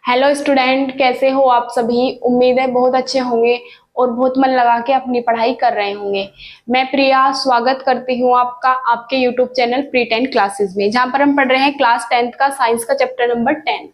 Hello student, कैसे हो आप सभी। उम्मीद है बहुत अच्छे होंगे और बहुत मन लगा के अपनी पढ़ाई कर रहे होंगे। मैं प्रिया स्वागत करती हूँ आपका आपके यूट्यूब चैनल प्री 10 क्लासेस में, जहाँ पर हम पढ़ रहे हैं क्लास 10th का साइंस का चैप्टर नंबर 10।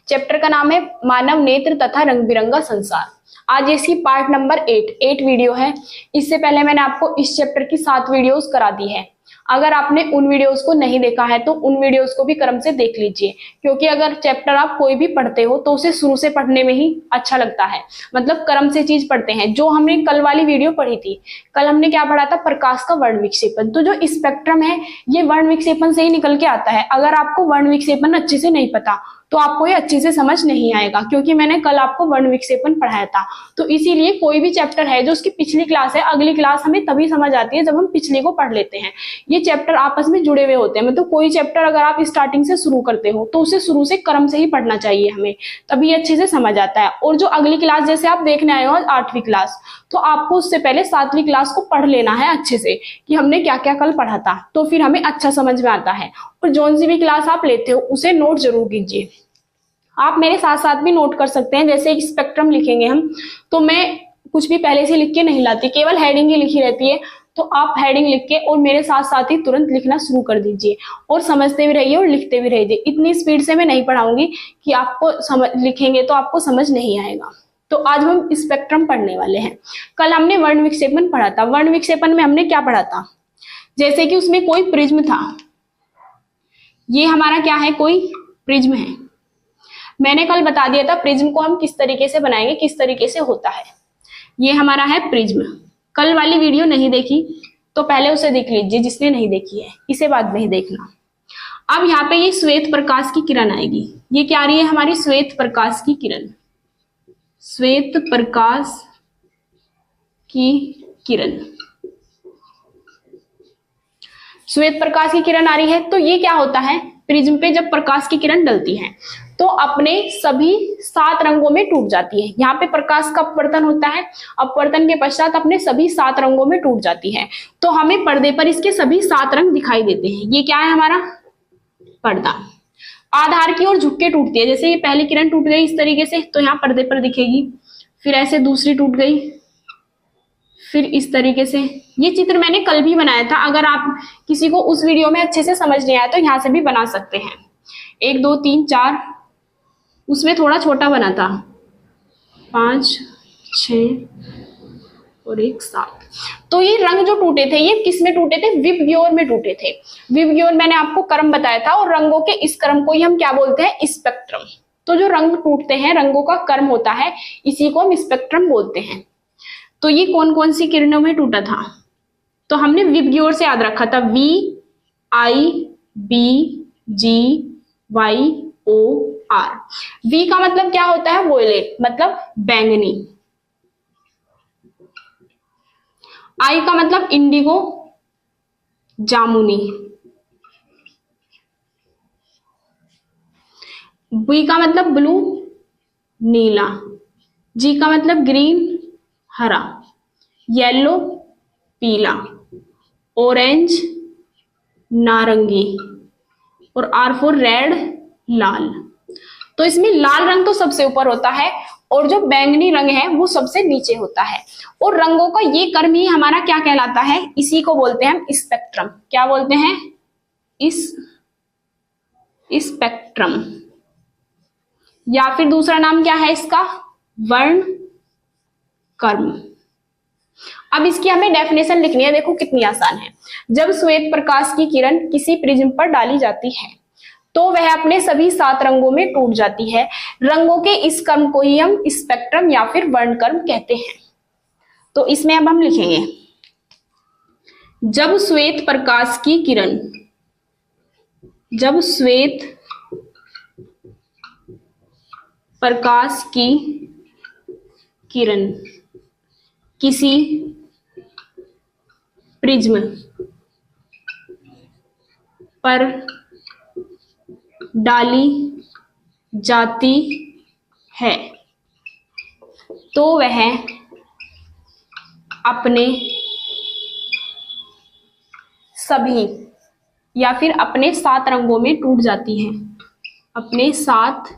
चैप्टर का नाम है मानव नेत्र तथा रंग बिरंगा संसार। आज इसकी पार्ट नंबर 8 वीडियो है। इससे पहले मैंने आपको इस चैप्टर की 7 वीडियोस करा दी है। अगर आपने उन वीडियोस को नहीं देखा है तो उन वीडियोस को भी क्रम से देख लीजिए, क्योंकि अगर चैप्टर आप कोई भी पढ़ते हो तो उसे शुरू से पढ़ने में ही अच्छा लगता है। मतलब क्रम से चीज पढ़ते हैं। जो हमने कल वाली वीडियो पढ़ी थी, कल हमने क्या पढ़ा था, प्रकाश का वर्ण विक्षेपण। तो जो स्पेक्ट्रम है ये वर्ण विक्षेपण से ही निकल के आता है। अगर आपको वर्ण विक्षेपण अच्छे से नहीं पता तो आपको ये अच्छे से समझ नहीं आएगा, क्योंकि मैंने कल आपको वर्ण विक्षेपण पढ़ाया था। तो इसीलिए कोई भी चैप्टर है जो उसकी पिछली क्लास है, अगली क्लास हमें तभी समझ आती है जब हम पिछले को पढ़ लेते हैं। ये चैप्टर आपस में जुड़े हुए होते हैं। मतलब कोई चैप्टर अगर आप स्टार्टिंग से शुरू करते हो तो उसे शुरू से क्रम से ही पढ़ना चाहिए हमें, तभी अच्छे से समझ आता है। और जो अगली क्लास जैसे आप देखने आए हो 8वीं क्लास, तो आपको उससे पहले 7वीं क्लास को पढ़ लेना है अच्छे से कि हमने क्या क्या कल पढ़ा था, तो फिर हमें अच्छा समझ में आता है। और जो सी भी क्लास आप लेते हो उसे नोट जरूर कीजिए। आप मेरे साथ साथ भी नोट कर सकते हैं। जैसे स्पेक्ट्रम लिखेंगे हम, तो मैं कुछ भी पहले से लिख के नहीं लाती, केवल हेडिंग ही लिखी रहती है। तो आप हेडिंग लिख के और मेरे साथ साथ ही तुरंत लिखना शुरू कर दीजिए और समझते भी रहिए और लिखते भी रहिए। इतनी स्पीड से मैं नहीं पढ़ाऊंगी कि आपको लिखेंगे तो आपको समझ नहीं आएगा। तो आज हम स्पेक्ट्रम पढ़ने वाले हैं। कल हमने वर्ण विक्षेपण पढ़ा था। वर्ण विक्षेपण में हमने क्या पढ़ा था, जैसे कि उसमें कोई प्रिज्म था। ये हमारा क्या है, कोई प्रिज्म है। मैंने कल बता दिया था प्रिज्म को हम किस तरीके से बनाएंगे, किस तरीके से होता है। ये हमारा है प्रिज्म। कल वाली वीडियो नहीं देखी तो पहले उसे देख लीजिए, जिसने नहीं देखी है, इसे बाद में ही देखना। अब यहाँ पे ये श्वेत प्रकाश की किरण आएगी। ये क्या आ रही है हमारी, श्वेत प्रकाश की किरण। श्वेत प्रकाश की किरण, श्वेत प्रकाश की किरण आ रही है। तो ये क्या होता है, प्रिज्म पे जब प्रकाश की किरण डलती है तो अपने सभी 7 रंगों में टूट जाती है। यहाँ पे प्रकाश का अपवर्तन होता है, अपवर्तन के पश्चात अपने सभी 7 रंगों में टूट जाती है। तो हमें पर्दे पर इसके सभी 7 रंग दिखाई देते हैं। ये क्या है हमारा पर्दा। आधार की ओर झुक के टूटती है। जैसे ये पहली किरण टूट गई इस तरीके से, तो यहाँ पर्दे पर दिखेगी। फिर ऐसे दूसरी टूट गई, फिर इस तरीके से। ये चित्र मैंने कल भी बनाया था। अगर आप किसी को उस वीडियो में अच्छे से समझ नहीं आया तो यहाँ से भी बना सकते हैं। 1 2 3 4, उसमें थोड़ा छोटा बना था, 5 6 और 1 7। तो ये रंग जो टूटे थे ये किस में टूटे थे, विबग्योर में टूटे थे। विबग्योर मैंने आपको क्रम बताया था, और रंगों के इस क्रम को ही हम क्या बोलते हैं, स्पेक्ट्रम। तो जो रंग टूटते हैं, रंगों का क्रम होता है, इसी को हम स्पेक्ट्रम बोलते हैं। तो ये कौन कौन सी किरणों में टूटा था, तो हमने विबग्योर से याद रखा था, VIBGYOR। वी का मतलब क्या होता है, वोयलेट, मतलब बैंगनी। आई का मतलब इंडिगो, जामुनी। बी का मतलब ब्लू, नीला। जी का मतलब ग्रीन, हरा। येलो, पीला। ऑरेंज, नारंगी। और R फॉर रेड, लाल। तो इसमें लाल रंग तो सबसे ऊपर होता है और जो बैंगनी रंग है वो सबसे नीचे होता है। और रंगों का ये क्रम ही हमारा क्या कहलाता है, इसी को बोलते हैं हम स्पेक्ट्रम। क्या बोलते हैं, इस स्पेक्ट्रम, या फिर दूसरा नाम क्या है इसका, वर्ण क्रम। अब इसकी हमें डेफिनेशन लिखनी है। देखो कितनी आसान है। जब श्वेत प्रकाश की किरण किसी प्रिज्म पर डाली जाती है तो वह अपने सभी 7 रंगों में टूट जाती है। रंगों के इस क्रम को ही हम स्पेक्ट्रम या फिर वर्णक्रम कहते हैं। तो इसमें अब हम लिखेंगे, जब श्वेत प्रकाश की किरण, जब श्वेत प्रकाश की किरण किसी प्रिज्म पर डाली जाती है तो वह अपने सभी या फिर अपने 7 रंगों में टूट जाती है, अपने 7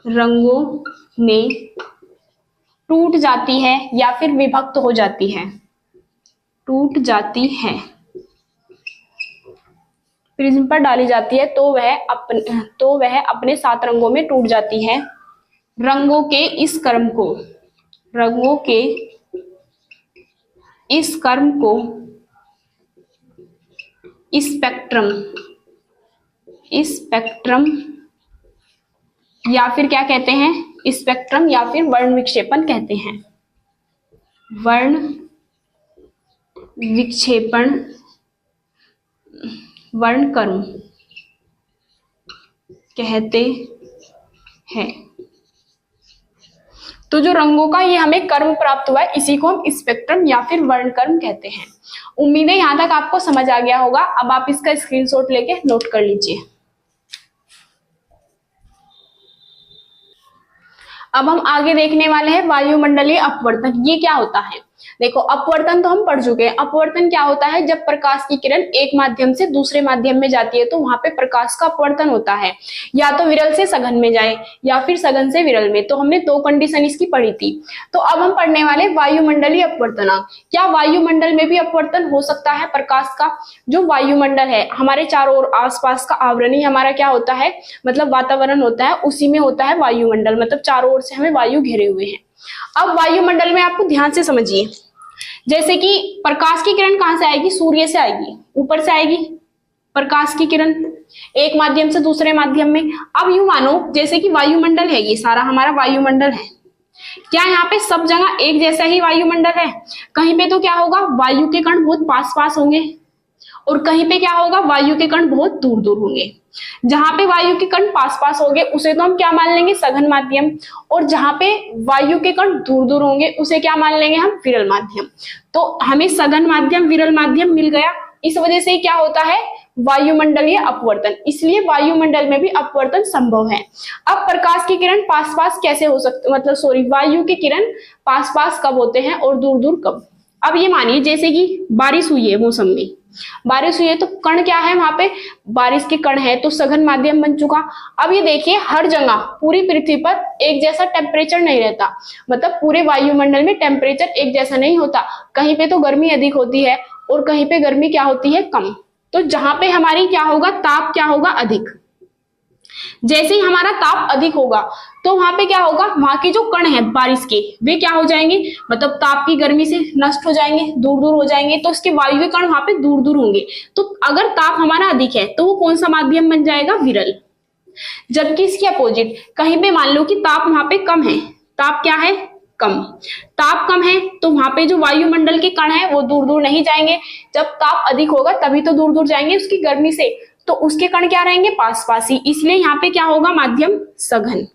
रंगों में टूट जाती है या फिर विभक्त हो जाती है, टूट जाती है, प्रिज्म पर डाली जाती है तो वह अपने 7 रंगों में टूट जाती है। रंगों के इस क्रम को स्पेक्ट्रम या फिर क्या कहते हैं, स्पेक्ट्रम या फिर वर्ण विक्षेपण कहते हैं, वर्ण विक्षेपण, वर्णक्रम कहते हैं। तो जो रंगों का ये हमें कर्म प्राप्त हुआ है इसी को हम स्पेक्ट्रम या फिर वर्णक्रम कहते हैं। उम्मीद है यहां तक आपको समझ आ गया होगा। अब आप इसका स्क्रीनशॉट लेके नोट कर लीजिए। अब हम आगे देखने वाले हैं वायुमंडलीय अपवर्तन। ये क्या होता है? देखो, अपवर्तन तो हम पढ़ चुके हैं। अपवर्तन क्या होता है? जब प्रकाश की किरण एक माध्यम से दूसरे माध्यम में जाती है तो वहां पे प्रकाश का अपवर्तन होता है, या तो विरल से सघन में जाए या फिर सघन से विरल में। तो हमने 2 कंडीशन इसकी पढ़ी थी। तो अब हम पढ़ने वाले वायुमंडलीय अपवर्तनांक। क्या वायुमंडल में भी अपवर्तन हो सकता है प्रकाश का? जो वायुमंडल है हमारे चारों ओर आसपास का आवरण ही हमारा क्या होता है, मतलब वातावरण होता है, उसी में होता है वायुमंडल, मतलब चारों ओर से हमें वायु घेरे हुए हैं। अब वायुमंडल में आपको ध्यान से समझिए, जैसे कि प्रकाश की किरण कहां से आएगी? सूर्य से आएगी, ऊपर से आएगी प्रकाश की किरण एक माध्यम से दूसरे माध्यम में। अब यूं मानो जैसे कि वायुमंडल है, ये सारा हमारा वायुमंडल है। क्या यहाँ पे सब जगह एक जैसा ही वायुमंडल है? कहीं पे तो क्या होगा, वायु के कण बहुत पास पास होंगे, और कहीं पे क्या होगा, वायु के कण बहुत दूर दूर होंगे। जहां पे वायु के कण पास पास होंगे उसे तो हम क्या मान लेंगे, सघन माध्यम, और जहां पे वायु के कण दूर दूर होंगे उसे क्या मान लेंगे हम, विरल माध्यम। तो हमें सघन माध्यम, विरल माध्यम मिल गया। इस वजह से क्या होता है, वायुमंडलीय अपवर्तन। इसलिए वायुमंडल में भी अपवर्तन संभव है। अब प्रकाश की किरण पास पास कैसे हो सकते, मतलब वायु के किरण पास पास कब होते हैं और दूर दूर कब? अब ये मानिए जैसे कि बारिश हुई है, मौसम में बारिश हुई है, तो कण क्या है, वहां पे बारिश के कण है, तो सघन माध्यम बन चुका। अब ये देखिए, हर जगह पूरी पृथ्वी पर एक जैसा टेम्परेचर नहीं रहता, मतलब पूरे वायुमंडल में टेम्परेचर एक जैसा नहीं होता। कहीं पे तो गर्मी अधिक होती है और कहीं पे गर्मी क्या होती है, कम। तो जहां पे हमारी क्या होगा, ताप क्या होगा, अधिक। जैसे ही हमारा ताप अधिक होगा तो वहां पे क्या होगा, वहां के जो कण है बारिश के, वे क्या हो जाएंगे, मतलब ताप की गर्मी से नष्ट हो जाएंगे, दूर दूर हो जाएंगे। तो उसके वायु के कण वहां पे दूर दूर होंगे। तो अगर ताप हमारा अधिक है तो वो कौन सा माध्यम बन जाएगा, विरल। जबकि इसके अपोजिट, कहीं पे मान लो कि ताप वहां पे कम है, ताप क्या है, कम। ताप कम है तो वहां पे जो वायुमंडल के कण है वो दूर दूर नहीं जाएंगे। जब ताप अधिक होगा तभी तो दूर दूर जाएंगे उसकी गर्मी से, तो उसके कण क्या रहेंगे, पास पास ही। इसलिए यहाँ पे क्या होगा, माध्यम सघन।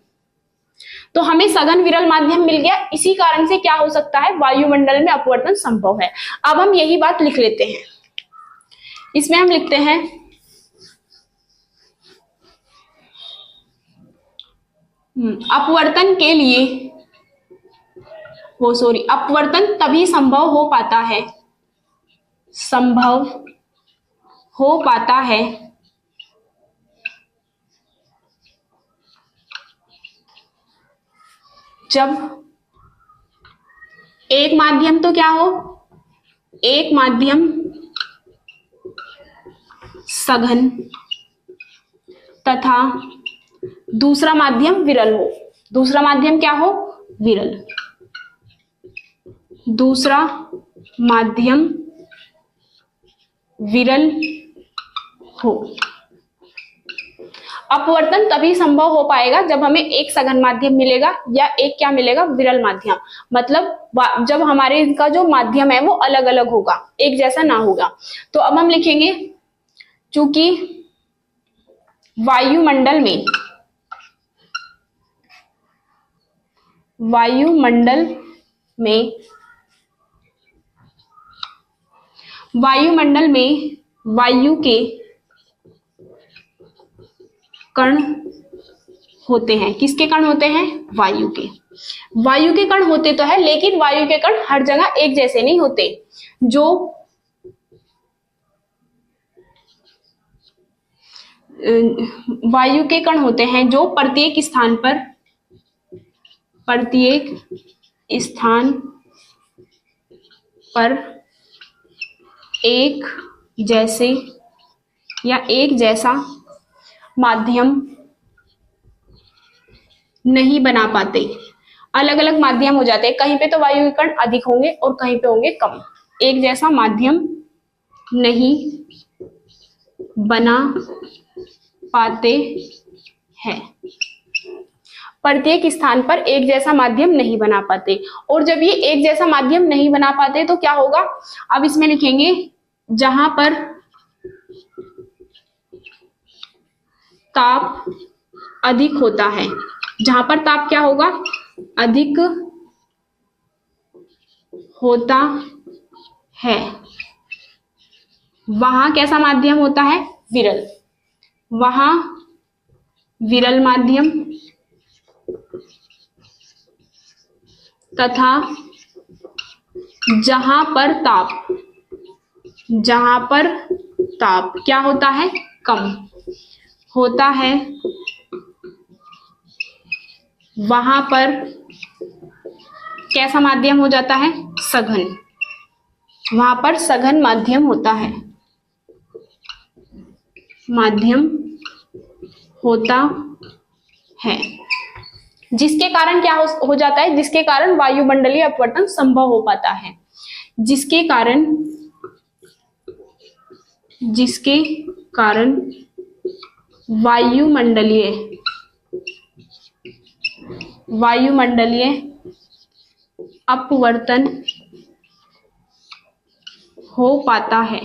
तो हमें सघन विरल माध्यम मिल गया। इसी कारण से क्या हो सकता है, वायुमंडल में अपवर्तन संभव है। अब हम यही बात लिख लेते हैं। इसमें हम लिखते हैं अपवर्तन के लिए अपवर्तन तभी संभव हो पाता है जब एक माध्यम तो क्या हो, एक माध्यम सघन तथा दूसरा माध्यम विरल हो। दूसरा माध्यम क्या हो, विरल। दूसरा माध्यम विरल हो। अपवर्तन तभी संभव हो पाएगा जब हमें एक सघन माध्यम मिलेगा या एक क्या मिलेगा, विरल माध्यम। मतलब जब हमारे इनका जो माध्यम है वो अलग अलग होगा, एक जैसा ना होगा। तो अब हम लिखेंगे, चूंकि वायुमंडल में वायु के कण होते हैं। किसके कण होते हैं, वायु के कण होते तो है, लेकिन वायु के कण हर जगह एक जैसे नहीं होते। जो वायु के कण होते हैं जो प्रत्येक स्थान पर प्रत्येक स्थान पर एक जैसे या एक जैसा माध्यम नहीं बना पाते। अलग अलग माध्यम हो जाते हैं, कहीं पे तो वायु के कण अधिक होंगे और कहीं पे होंगे कम। एक जैसा माध्यम नहीं बना पाते हैं। प्रत्येक स्थान पर एक जैसा माध्यम नहीं बना पाते। और जब ये एक जैसा माध्यम नहीं बना पाते तो क्या होगा, अब इसमें लिखेंगे जहां पर ताप अधिक होता है। जहां पर ताप क्या होगा, अधिक होता है, वहां कैसा माध्यम होता है, विरल। वहां विरल माध्यम तथा जहां पर ताप क्या होता है, कम होता है, वहां पर कैसा माध्यम हो जाता है, सघन। वहां पर सघन माध्यम होता है, माध्यम होता है, जिसके कारण क्या हो जाता है, जिसके कारण वायुमंडलीय अपवर्तन संभव हो पाता है। जिसके कारण वायुमंडलीय अपवर्तन हो पाता है।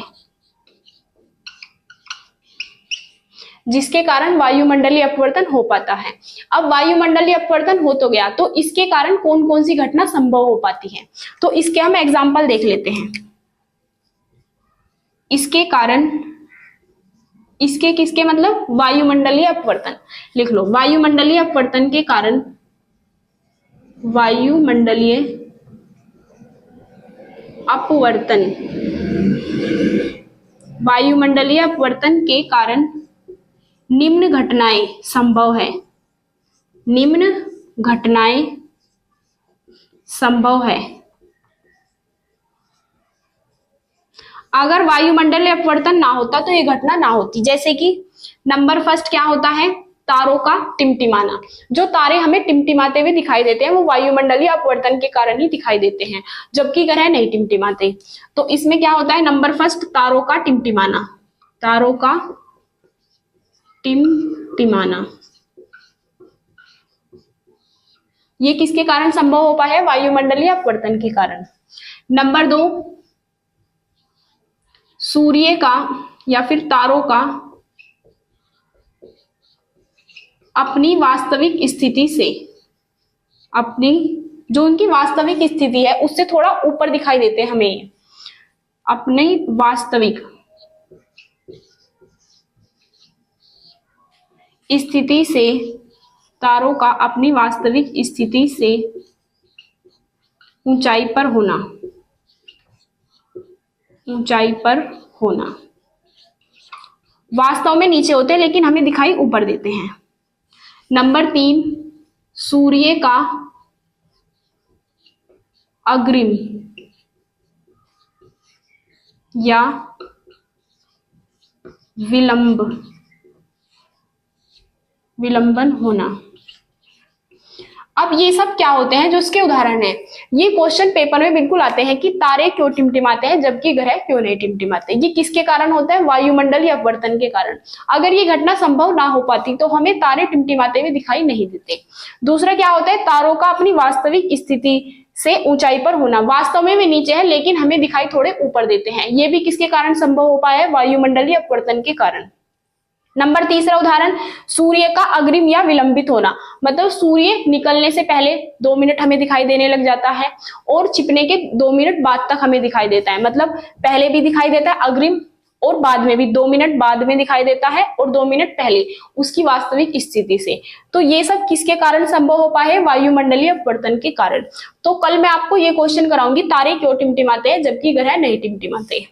जिसके कारण वायुमंडलीय अपवर्तन हो पाता है। अब वायुमंडलीय अपवर्तन हो तो गया, तो इसके कारण कौन कौन सी घटना संभव हो पाती है, तो इसके हम एग्जाम्पल देख लेते हैं। इसके कारण, इसके किसके मतलब, वायुमंडलीय अपवर्तन। लिख लो, वायुमंडलीय अपवर्तन के कारण, वायुमंडलीय अपवर्तन, वायुमंडलीय अपवर्तन के कारण निम्न घटनाएं संभव है। निम्न घटनाएं संभव है। अगर वायुमंडलीय अपवर्तन ना होता तो ये घटना ना होती। जैसे कि नंबर फर्स्ट क्या होता है, तारों का टिमटिमाना। जो तारे हमें टिमटिमाते हुए दिखाई देते हैं वो वायुमंडलीय अपवर्तन के कारण ही दिखाई देते हैं, जबकि ग्रह नहीं टिमटिमाते। तो इसमें क्या होता है, नंबर फर्स्ट तारों का टिमटिमाना। तारों का टिमटिमाना ये किसके कारण संभव हो पाया है, वायुमंडलीय अपवर्तन के कारण। नंबर दो, सूर्य का या फिर तारों का अपनी वास्तविक स्थिति से, अपनी जो उनकी वास्तविक स्थिति है उससे थोड़ा ऊपर दिखाई देते हैं हमें। अपनी वास्तविक स्थिति से, तारों का अपनी वास्तविक स्थिति से ऊंचाई पर होना, ऊंचाई पर होना। वास्तव में नीचे होते हैं लेकिन हमें दिखाई ऊपर देते हैं। नंबर तीन, सूर्य का अग्रिम या विलंबन होना। अब ये सब क्या होते हैं, जो इसके उदाहरण है। ये क्वेश्चन पेपर में बिल्कुल आते हैं कि तारे क्यों टिमटिमाते हैं जबकि ग्रह क्यों नहीं टिमटिमाते। ये किसके कारण होता है, वायुमंडलीय अपवर्तन के कारण। अगर ये घटना संभव ना हो पाती तो हमें तारे टिमटिमाते हुए दिखाई नहीं देते। दूसरा क्या होता है, तारों का अपनी वास्तविक स्थिति से ऊंचाई पर होना। वास्तव में वे नीचे है लेकिन हमें दिखाई थोड़े ऊपर देते हैं। ये भी किसके कारण संभव हो पाया है, वायुमंडलीय अपवर्तन के कारण। नंबर तीसरा उदाहरण, सूर्य का अग्रिम या विलंबित होना। मतलब सूर्य निकलने से पहले 2 मिनट हमें दिखाई देने लग जाता है और छिपने के 2 मिनट बाद तक हमें दिखाई देता है। मतलब पहले भी दिखाई देता है अग्रिम, और बाद में भी 2 मिनट बाद में दिखाई देता है और 2 मिनट पहले उसकी वास्तविक स्थिति से। तो ये सब किसके कारण संभव हो पाए, वायुमंडलीय अपवर्तन के कारण। तो कल मैं आपको ये क्वेश्चन कराऊंगी, तारे क्यों टिमटिमाते हैं जबकि ग्रह नहीं टिमटिमाते।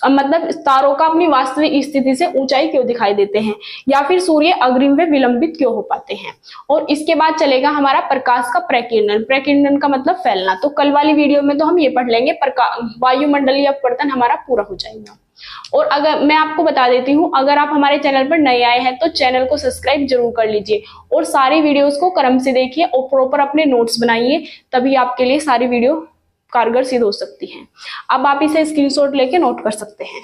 मतलब तारों का अपनी वास्तविक स्थिति से ऊंचाई क्यों दिखाई देते हैं, या फिर सूर्य अग्रिम व विलंबित क्यों हो पाते हैं। और इसके बाद चलेगा हमारा प्रकाश का प्रकीर्णन। प्रकीर्णन का मतलब फैलना। तो कल वाली वीडियो में तो हम ये पढ़ लेंगे, वायुमंडलीय अपवर्तन हमारा पूरा हो जाएगा। और अगर मैं आपको बता देती हूँ, अगर आप हमारे चैनल पर नए आए हैं तो चैनल को सब्सक्राइब जरूर कर लीजिए और सारी वीडियोस को क्रम से देखिए और प्रॉपर अपने नोट्स बनाइए, तभी आपके लिए सारी वीडियो कारगर सिद्ध हो सकती हैं। अब आप इसे स्क्रीनशॉट लेके नोट कर सकते हैं।